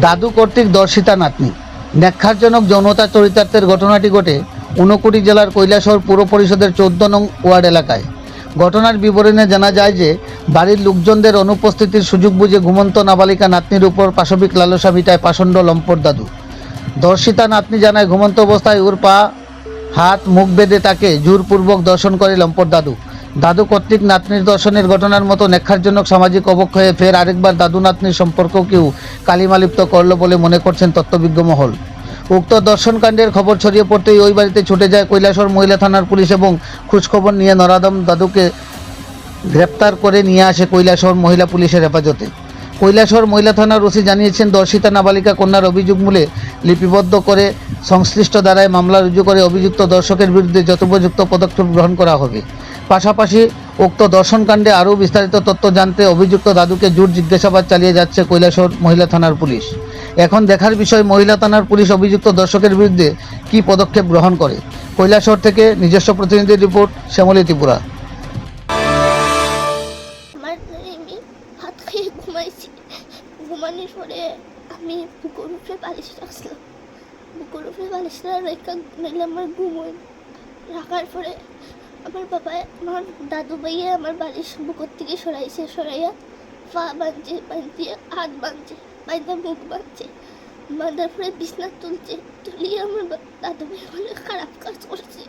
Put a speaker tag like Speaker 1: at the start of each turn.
Speaker 1: দাদু কর্তৃক দর্শিতা নাতনি। ন্যাক্কারজনক যৌনতা চরিতার্থের ঘটনাটি ঘটে ঊনকোটি জেলার কৈলাসহর পৌর পরিষদের 14 নং ওয়ার্ড এলাকায়। ঘটনার বিবরণে জানা যায় যে বাড়ির লোকজনদের অনুপস্থিতির সুযোগ বুঝে ঘুমন্ত নাবালিকা নাতনির উপর পাশবিক লালসা মিটায় পাষণ্ড লম্পট দাদু। দর্শিতা নাতনি জানায় ঘুমন্ত অবস্থায় ওর পা হাত মুখ বেঁধে তাকে জোরপূর্বক দর্শন করে লম্পট দাদু। দাদু কর্তৃক নাতনির দর্শনের ঘটনার মতো ন্যাক্কারজনক সামাজিক অবক্ষয়ে ফের আরেকবার দাদু নাতনির সম্পর্ককেও কালিমালিপ্ত করল বলে মনে করছেন তত্ত্ববিজ্ঞ মহল। উক্ত দর্শনকাণ্ডের খবর ছড়িয়ে পড়তেই ওই বাড়িতে ছুটে যায় কৈলাসহর মহিলা থানার পুলিশ এবং খোঁজখবর নিয়ে নরাদম দাদুকে গ্রেপ্তার করে নিয়ে আসে কৈলাসহর মহিলা পুলিশের হেফাজতে। কৈলাসহর মহিলা থানার ওসি জানিয়েছেন, দর্শিতা নাবালিকা কন্যার অভিযোগ মূলে লিপিবদ্ধ করে সংশ্লিষ্ট ধারায় মামলা রুজু করে অভিযুক্ত দর্শকের বিরুদ্ধে যথোপযুক্ত পদক্ষেপ গ্রহণ করা হবে। পাশাপাশি উক্ত দর্শনকাণ্ডে আরও বিস্তারিত তথ্য জানতে অভিযুক্ত দাদুকে জোর জিজ্ঞাসাবাদ চালিয়ে যাচ্ছে কৈলাসহর মহিলা থানার পুলিশ। এখন দেখার বিষয় মহিলা থানার পুলিশ অভিযুক্ত দর্শকের বিরুদ্ধে কী পদক্ষেপ গ্রহণ করে। কৈলাসহর থেকে নিজস্ব প্রতিনিধি রিপোর্ট, শ্যামলী ত্রিপুরা।
Speaker 2: আমার আমি ভাত খেয়ে ঘুমাইছি। ঘুমানোর পরে আমি বুকুর উপরে বালিশ রাখছিলাম। বুকুর উপরে বালিশটা রেখা ঘুমাইলে আমার ঘুম হয়। রাখার পরে আমার বাবা আমার দাদু ভাইয়া আমার বালিশ বুকুর থেকে সরাইয়া পা বাঁধছে হাত বাঁধছে মুখ বাঁধছে, বাঁধার পরে বিছনা তুলিয়ে আমার দাদু ভাই অনেক খারাপ কাজ করছে।